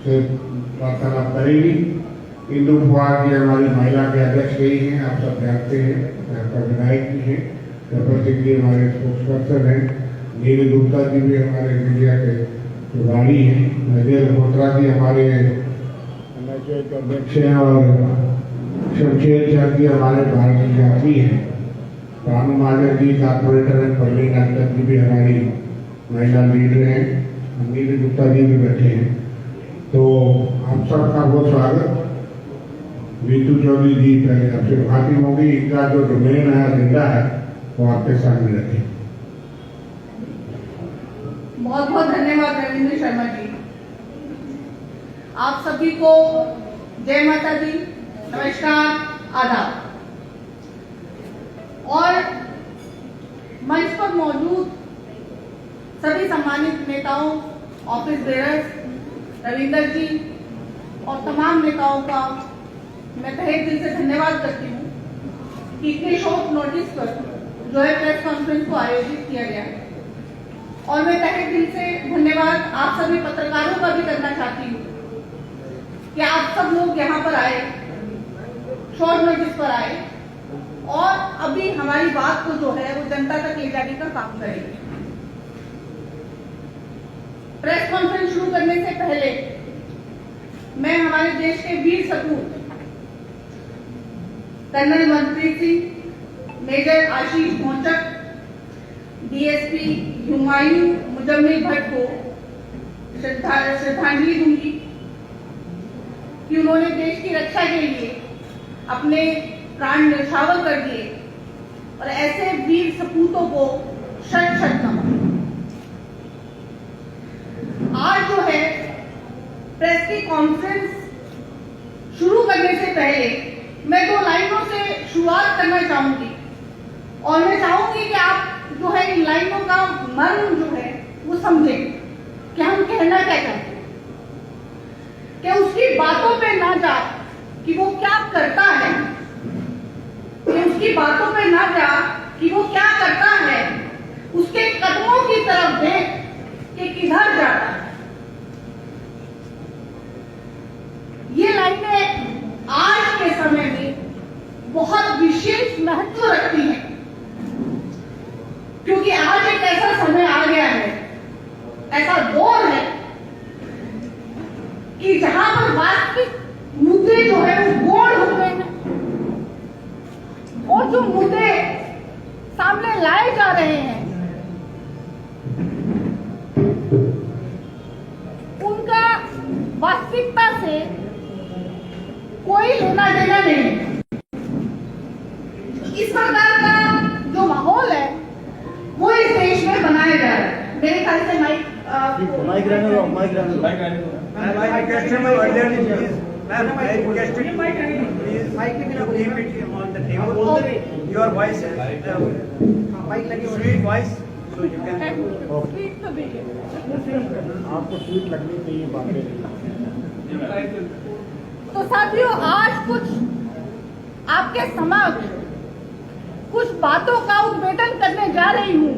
से वार्तालाप करेगी। इंदु फुआर जी हमारी महिला के अध्यक्ष रही हैं, आप सब जानते हैं, विधायक भी हैं। गणपति जी हमारे स्पोक्स पर्सन हैं। नील गुप्ता जी भी हमारे मीडिया के प्रभारी हैं। अजय मल्होत्रा जी हमारे अध्यक्ष हैं और शमशेर चंद जी हमारे भारतीय यात्री हैं। रानू महाजन जी कारपोरेटर हैं। परवीन अख्तर जी भी हमारी महिला लीडर हैं। नील गुप्ता जी भी बैठे हैं। तो आप सबका बहुत स्वागत। नीतू चौधरी जी पहले आपसे बातें होगी, इनका जो डोमेन है, एजेंडा है, वो आपके सामने रखें। बहुत बहुत धन्यवाद रविंद्र शर्मा जी। आप सभी को जय माता दी, नमस्कार, आदाब। और मंच पर मौजूद सभी सम्मानित नेताओं, ऑफिस बेयर्स, रविंदर जी और तमाम नेताओं का मैं तहे दिल से धन्यवाद करती हूँ कि इतने शॉर्ट नोटिस पर जो है प्रेस कॉन्फ्रेंस को आयोजित किया गया है। और मैं तहे दिल से धन्यवाद आप सभी पत्रकारों का भी करना चाहती हूँ कि आप सब लोग यहाँ पर आए, शॉर्ट नोटिस पर आए और अभी हमारी बात को जो है वो जनता तक ले जाने का काम करेंगे। प्रेस कॉन्फ्रेंस शुरू करने से पहले मैं हमारे देश के वीर सपूत कर्नल मनप्रीत सिंह, मेजर आशीष मोचक, डीएसपी हुमायूं मुजम्मिल भट्ट को श्रद्धांजलि दूंगी कि उन्होंने देश की रक्षा के लिए अपने प्राण न्यौछावर कर दिए और ऐसे वीर सपूतों को शत शत नमन। आज जो है प्रेस की कॉन्फ्रेंस शुरू करने से पहले मैं 2 लाइनों से शुरुआत करना चाहूंगी और मैं चाहूंगी कि आप जो है इन लाइनों का मर्म जो है वो समझें कि हम कहना क्या चाहते हैं, कि उसकी बातों पे ना जा कि वो क्या करता है, कि उसकी बातों पे ना जा कि वो क्या करता है, उसके कदमों की तरफ देख कि किधर जाता है। ये लाइनें आज के समय में बहुत विशेष महत्व रखती हैं, क्योंकि आज एक ऐसा समय आ गया है, ऐसा दौर है कि जहां पर वास्तविक मुद्दे जो है वो गौण हो गए हैं और जो मुद्दे सामने लाए जा रहे हैं उनका वास्तविकता से कोई लेना देना नहीं। इस प्रकार का जो माहौल है वो इस देश में बनाया जा रहा है। मेरे ख्याल से माइक आपको स्वीट लगनी चाहिए बातें। तो साथियों, आज कुछ आपके समक्ष कुछ बातों का उद्घाटन करने जा रही हूं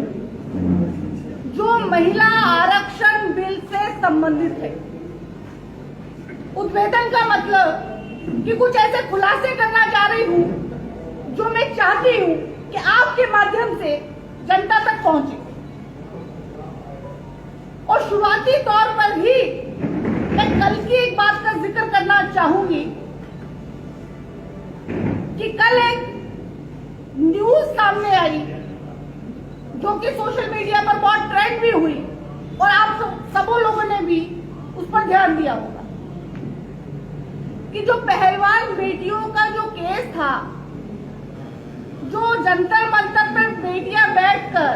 जो महिला आरक्षण बिल से संबंधित है। उद्घाटन का मतलब कि कुछ ऐसे खुलासे करना जा रही हूं जो मैं चाहती हूं कि आपके माध्यम से जनता तक पहुंचे। और शुरुआती तौर पर ही मैं कल की एक बात का जिक्र करना चाहूंगी कि कल एक न्यूज सामने आई जो कि सोशल मीडिया पर बहुत ट्रेंड भी हुई और आप सबों लोगों ने भी उस पर ध्यान दिया होगा कि जो पहलवान बेटियों का जो केस था, जो जंतर मंतर पर बेटियां बैठकर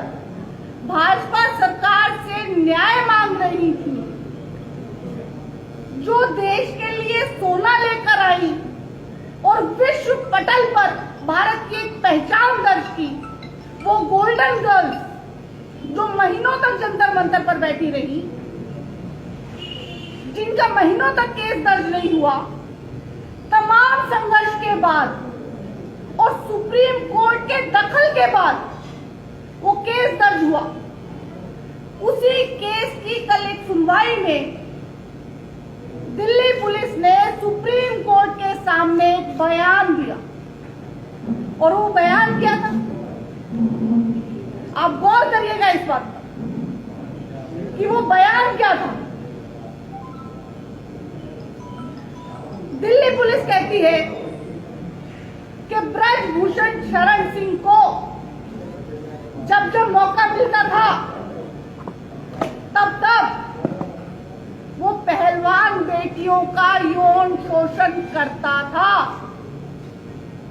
भाजपा सरकार से न्याय मांग रही थी, जो देश के लिए सोना लेकर आई और विश्व पटल पर भारत की एक पहचान दर्ज की, वो गोल्डन गर्ल्स जो महीनों तक जंतर मंतर पर बैठी रही, जिनका महीनों तक केस दर्ज नहीं हुआ, तमाम संघर्ष के बाद और सुप्रीम कोर्ट के दखल के बाद वो केस दर्ज हुआ। उसी केस की कल एक सुनवाई में दिल्ली सामने एक बयान दिया, और वो बयान क्या था? आप गौर करिएगा इस बात पर कि वो बयान क्या था। दिल्ली पुलिस कहती है कि ब्रजभूषण शरण सिंह को जब जब मौका मिलता था तब तब वो पहलवान बेटियों का यौन शोषण करता था,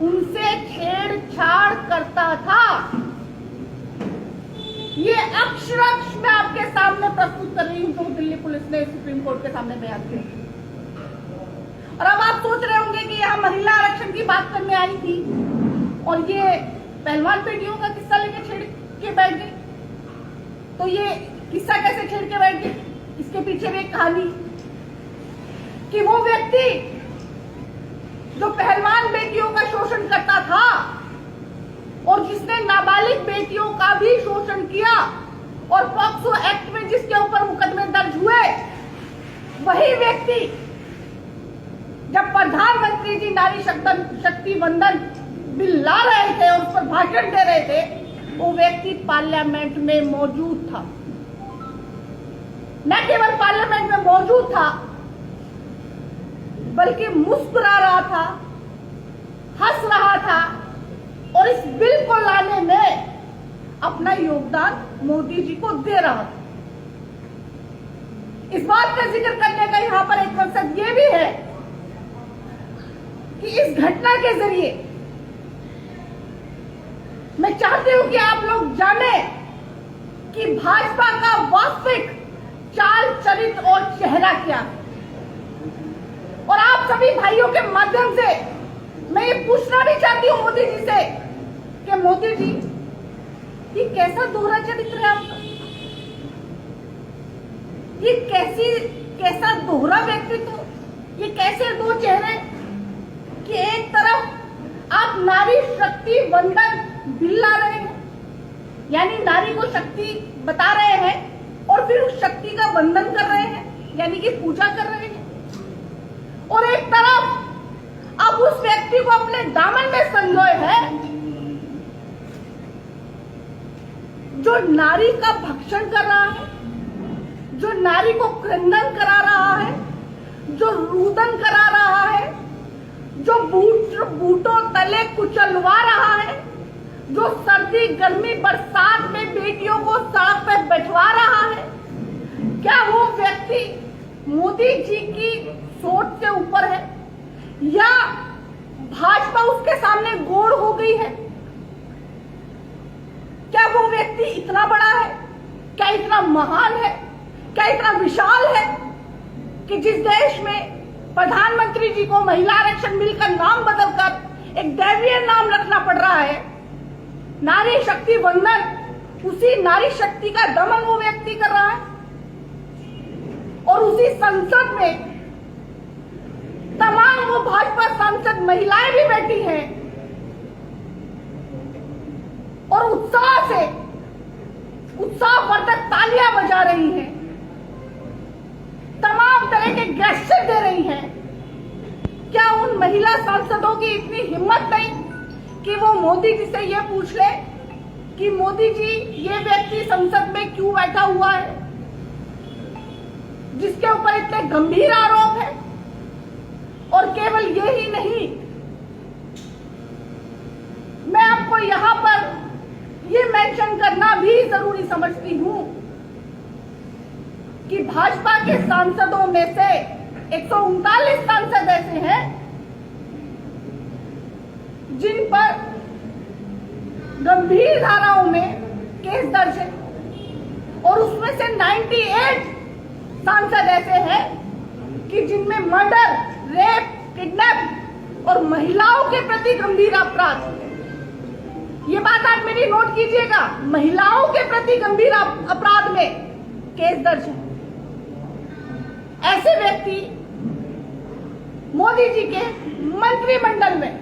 उनसे छेड़छाड़ करता था। ये अक्षरश मैं आपके सामने प्रस्तुत कर रही हूं जो दिल्ली पुलिस ने सुप्रीम कोर्ट के सामने बयान किया। और अब आप सोच रहे होंगे कि यहां महिला आरक्षण की बात करने आई थी और ये पहलवान बेटियों का किस्सा लेके छेड़ के बैठ गई। तो ये किस्सा कैसे छेड़ के बैठ गई? इसके पीछे भी एक कहानी कि वो व्यक्ति जो पहलवान बेटियों का शोषण करता था और जिसने नाबालिग बेटियों का भी शोषण किया और पॉक्सो एक्ट में जिसके ऊपर मुकदमे दर्ज हुए, वही व्यक्ति जब प्रधानमंत्री जी नारी शक्ति वंदन बिल ला रहे थे और उस पर भाषण दे रहे थे, वो व्यक्ति पार्लियामेंट में मौजूद था। न केवल पार्लियामेंट में मौजूद था बल्कि मुस्कुरा रहा था, हंस रहा था और इस बिल को लाने में अपना योगदान मोदी जी को दे रहा था। इस बात का जिक्र करने का यहां पर एक मकसद ये भी है कि इस घटना के जरिए मैं चाहती हूं कि आप लोग जाने कि भाजपा का वास्तविक चाल चरित्र और चेहरा क्या है। और आप सभी भाइयों के माध्यम से मैं ये पूछना भी चाहती हूँ मोदी जी से कि मोदी जी, ये कैसा दोहरा चरित्र है आपका? ये कैसा दोहरा व्यक्तित्व? ये कैसे दो चेहरे कि एक तरफ आप नारी शक्ति वंदन बिल ला रहे हैं, यानी नारी को शक्ति बता रहे हैं और फिर उस शक्ति का वंदन कर रहे हैं, यानी कि पूजा कर रहे हैं, और एक तरफ आप उस व्यक्ति को अपने दामन में संजोए हैं जो नारी का भक्षण कर रहा है, जो नारी को क्रंदन करा रहा है, जो रुदन करा रहा है, जो बूटों तले कुचलवा रहा है, जो सर्दी गर्मी बरसात में बेटियों को सड़क पर बैठवा रहा है। क्या वो व्यक्ति मोदी जी की सोच से ऊपर है या भाजपा उसके सामने गोड़ हो गई है? क्या वो व्यक्ति इतना बड़ा है? क्या इतना महान है? क्या इतना विशाल है कि जिस देश में प्रधानमंत्री जी को महिला आरक्षण बिल का नाम बदलकर एक दैवीय नाम रखना पड़ रहा है, नारी शक्ति वंदन, उसी नारी शक्ति का दमन वो व्यक्ति कर रहा है, और उसी संसद में तमाम वो भाजपा सांसद महिलाएं भी बैठी हैं और उत्साहवर्धक तालियां बजा रही हैं, तमाम तरह के गेस्चर दे रही हैं। क्या उन महिला सांसदों की इतनी हिम्मत नहीं कि वो मोदी जी से ये पूछ ले कि मोदी जी, ये व्यक्ति संसद में क्यों बैठा हुआ है जिसके ऊपर इतने गंभीर आरोप है? और केवल ये ही नहीं, मैं आपको यहां पर ये मेंशन करना भी जरूरी समझती हूं कि भाजपा के सांसदों में से 139 सांसद ऐसे हैं जिन पर गंभीर धाराओं में केस दर्ज है, और उसमें से 98 सांसद ऐसे हैं कि जिनमें मर्डर, रेप, किडनैप और महिलाओं के प्रति गंभीर अपराध, ये बात आप मेरी नोट कीजिएगा, महिलाओं के प्रति गंभीर अपराध में केस दर्ज है। ऐसे व्यक्ति मोदी जी के मंत्रिमंडल में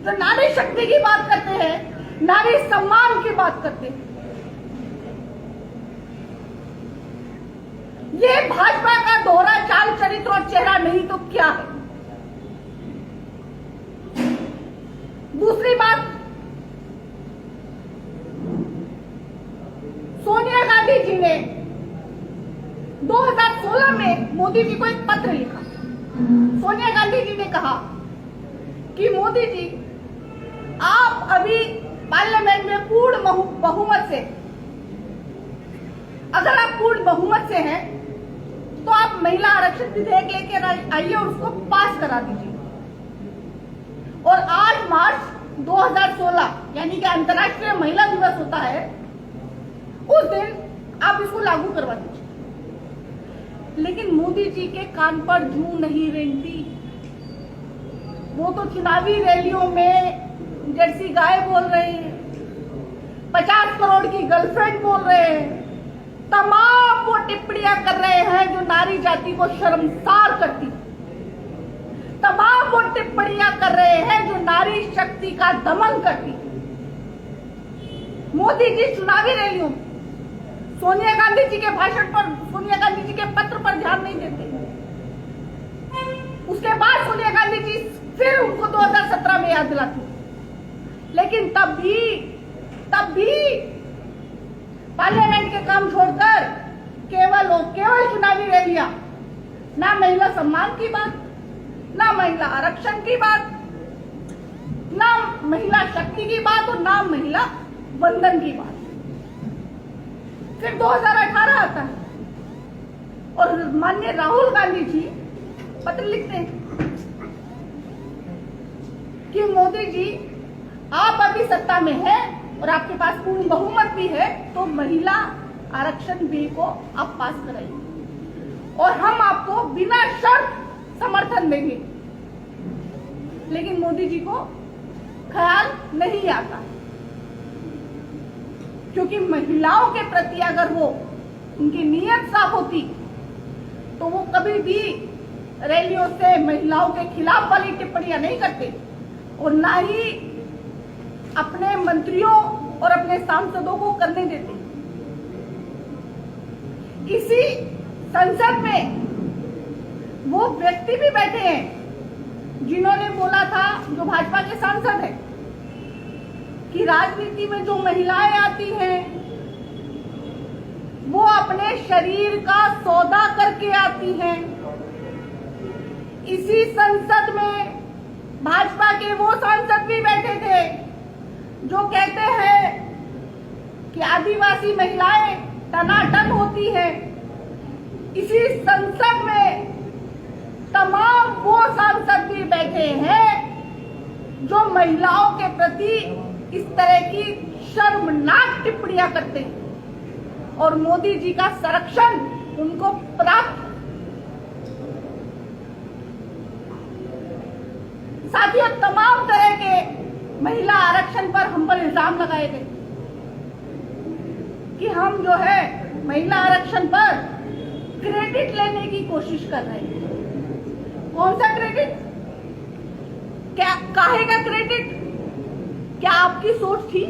जो नारी शक्ति की बात करते हैं, नारी सम्मान की बात करते हैं, ये भाजपा का दोहरा चाल चरित्र और चेहरा नहीं तो क्या है? मोदी जी को एक पत्र लिखा। सोनिया गांधी जी ने कहा कि मोदी जी, आप अभी पार्लियामेंट में पूर्ण बहुमत से, अगर आप पूर्ण बहुमत से हैं तो आप महिला आरक्षण विधेयक लेकर आइए और उसको पास करा दीजिए। और 8 मार्च 2016 यानी कि अंतर्राष्ट्रीय महिला दिवस होता है, उस दिन आप इसको लागू करवा दीजिए। लेकिन मोदी जी के कान पर जूं नहीं रेंगती। वो तो चुनावी रैलियों में जर्सी गाय बोल रहे हैं, 50 करोड़ की गर्लफ्रेंड बोल रहे हैं, तमाम वो टिप्पणियां कर रहे हैं जो नारी जाति को शर्मसार करती, तमाम वो टिप्पणियां कर रहे हैं जो नारी शक्ति का दमन करती। मोदी जी चुनावी रैलियों में सोनिया गांधी जी के भाषण पर, सोनिया गांधी जी के पत्र पर ध्यान नहीं देते। उसके बाद सोनिया गांधी जी फिर उनको 2017 में याद दिलाती, लेकिन तब भी पार्लियामेंट के काम छोड़कर केवल चुनावी रैलियां, ना महिला सम्मान की बात, ना महिला आरक्षण की बात, ना महिला शक्ति की बात और ना महिला वंदन की बात। फिर 2018 आता है और माननीय राहुल गांधी जी पत्र लिखते हैं कि मोदी जी, आप अभी सत्ता में हैं और आपके पास पूर्ण बहुमत भी है, तो महिला आरक्षण बिल को आप पास कराइए और हम आपको बिना शर्त समर्थन देंगे। लेकिन मोदी जी को ख्याल नहीं आता, क्योंकि महिलाओं के प्रति अगर वो उनकी नीयत साफ होती तो वो कभी भी रैलियों से महिलाओं के खिलाफ वाली टिप्पणियां नहीं करते और ना ही अपने मंत्रियों और अपने सांसदों को करने देते। इसी संसद में वो व्यक्ति भी बैठे हैं जिन्होंने बोला था, जो भाजपा के सांसद हैं, कि राजनीति में जो महिलाएं आती हैं वो अपने शरीर का सौदा करके आती हैं। इसी संसद में भाजपा के वो सांसद भी बैठे थे जो कहते हैं कि आदिवासी महिलाएं टनाटन होती हैं। इसी संसद में तमाम वो सांसद भी बैठे हैं जो महिलाओं के प्रति इस तरह की शर्मनाक टिप्पणियां करते हैं और मोदी जी का संरक्षण उनको प्राप्त। साथियों, तमाम तरह के महिला आरक्षण पर हम पर इल्जाम लगाए गए कि हम जो है महिला आरक्षण पर क्रेडिट लेने की कोशिश कर रहे हैं। कौन सा क्रेडिट? क्या काहे का क्रेडिट? क्या आपकी सोच थी?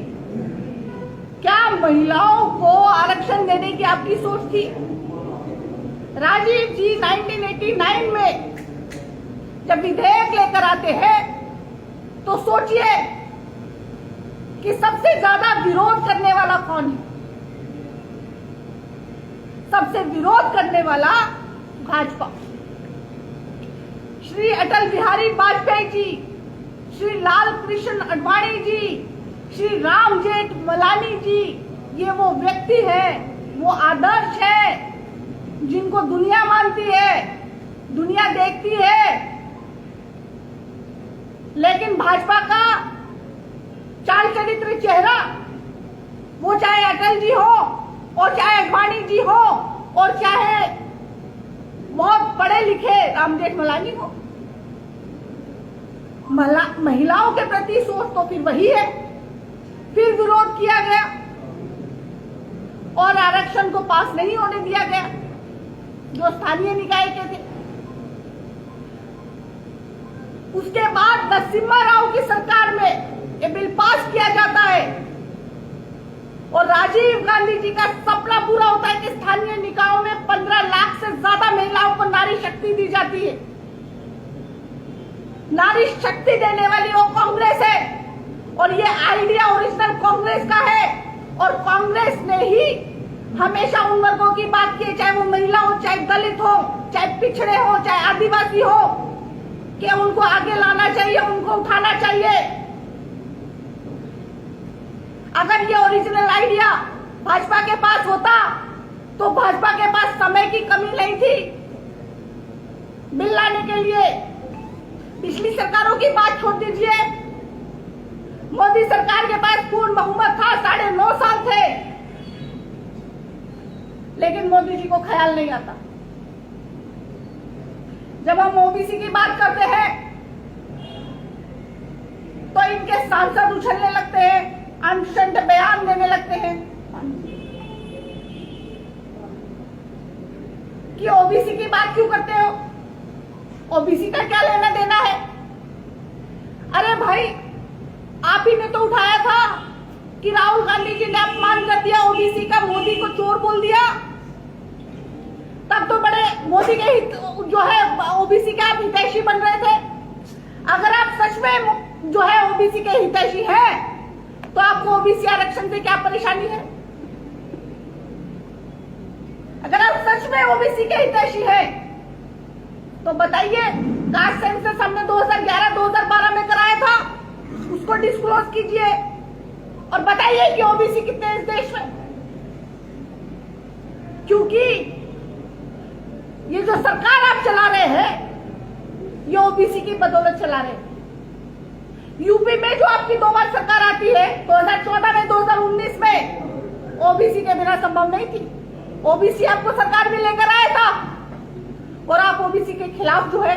क्या महिलाओं को आरक्षण देने की आपकी सोच थी? राजीव जी 1989 में जब विधेयक लेकर आते हैं तो सोचिए कि सबसे ज्यादा विरोध करने वाला कौन है? सबसे विरोध करने वाला भाजपा। श्री अटल बिहारी वाजपेयी जी, श्री लाल कृष्ण आडवाणी जी, श्री राम जेठमलानी जी, ये वो व्यक्ति है, वो आदर्श है जिनको दुनिया मानती है, दुनिया देखती है। लेकिन भाजपा का चाल चरित्र चेहरा, वो चाहे अटल जी हो और चाहे आडवाणी जी हो और चाहे बहुत पढ़े लिखे राम जेठमलानी हो, महिलाओं के प्रति सोच तो फिर वही है। फिर विरोध किया गया और आरक्षण को पास नहीं होने दिया गया जो स्थानीय निकाय के थे। उसके बाद नरसिम्हा राव की सरकार में ये बिल पास किया जाता है और राजीव गांधी जी का सपना पूरा होता है कि स्थानीय निकायों में 15 लाख से ज्यादा महिलाओं को नारी शक्ति दी जाती है। नारी शक्ति देने वाली वो कांग्रेस है और ये आइडिया ओरिजिनल कांग्रेस का है और कांग्रेस ने ही हमेशा उन वर्गों की बात की, चाहे वो महिला हो, चाहे दलित हो, चाहे पिछड़े हो, चाहे आदिवासी हो, कि उनको आगे लाना चाहिए, उनको उठाना चाहिए। अगर ये ओरिजिनल आइडिया भाजपा के पास होता तो भाजपा के पास समय की कमी नहीं थी बिल लाने के लिए। पिछली सरकारों की बात छोड़ दीजिए, मोदी सरकार के पास पूर्ण बहुमत था, 9.5 साल थे, लेकिन मोदी जी को ख्याल नहीं आता। जब हम ओबीसी की बात करते हैं तो इनके सांसद उछलने लगते हैं, अनशंट बयान देने लगते हैं कि ओबीसी की बात क्यों करते हो, ओबीसी का क्या लेना देना है। अरे भाई, आप ही ने तो उठाया था कि राहुल गांधी जी ने अपमान कर दिया ओबीसी का, मोदी को चोर बोल दिया। तब तो बड़े मोदी के हित जो है ओबीसी के आप हितैषी बन रहे थे। अगर आप सच में जो है ओबीसी के हितैषी हैं तो आपको ओबीसी आरक्षण से क्या परेशानी है। अगर आप सच में ओबीसी के हितैषी हैं तो बताइए, कास्ट सेंसस हमने 2011-2012 में कराया था, उसको डिस्क्लोज कीजिए और बताइए कि ओबीसी कितने हैं इस देश में। क्योंकि ये जो सरकार आप चला रहे हैं ये ओबीसी की बदौलत चला रहे हैं। यूपी में जो आपकी 2 बार सरकार आती है, 2014 में, 2019 में, ओबीसी के बिना संभव नहीं थी। ओबीसी आपको सरकार में लेकर आया था और आप ओबीसी के खिलाफ जो है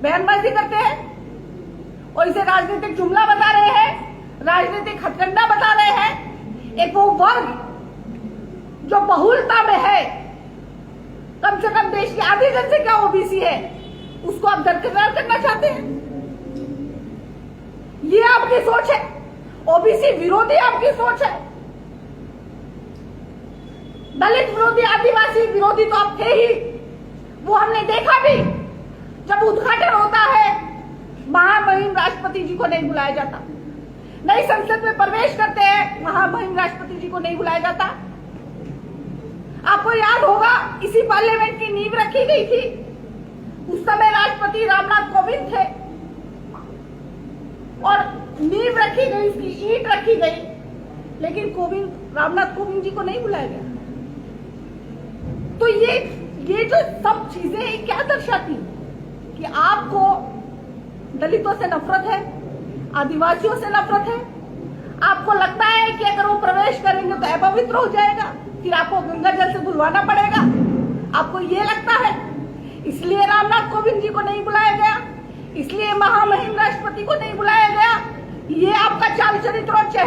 बयानबाजी करते हैं और इसे राजनीतिक जुमला बता रहे हैं, राजनीतिक हथकंडा बता रहे हैं। एक वो वर्ग जो बहुलता में है, कम से कम देश की आधी जनसंख्या ओबीसी है, उसको आप दरकिनार करना चाहते हैं। ये आपकी सोच है, ओबीसी विरोधी आपकी सोच है। दलित विरोधी, आदिवासी विरोधी तो आप थे ही, वो हमने देखा भी। जब उद्घाटन होता है, महामहिम राष्ट्रपति जी को नहीं बुलाया जाता, नई संसद में प्रवेश करते हैं, महामहिम राष्ट्रपति जी को नहीं बुलाया जाता। आपको याद होगा, इसी पार्लियामेंट की नींव रखी गई थी, उस समय राष्ट्रपति रामनाथ कोविंद थे और नींव रखी गई, उसकी ईंट रखी गई, लेकिन रामनाथ कोविंद जी को नहीं बुलाया गया। तो ये जो सब चीजें क्या दर्शाती कि आपको दलितों से नफरत है, आदिवासियों से नफरत है। आपको लगता है कि अगर वो प्रवेश करेंगे तो अपवित्र हो जाएगा, फिर आपको गंगा जल से धुलवाना पड़ेगा। आपको ये लगता है, इसलिए रामनाथ कोविंद जी को नहीं बुलाया गया, इसलिए महामहिम राष्ट्रपति को नहीं बुलाया गया। ये आपका चाल चरित्र और चेहरा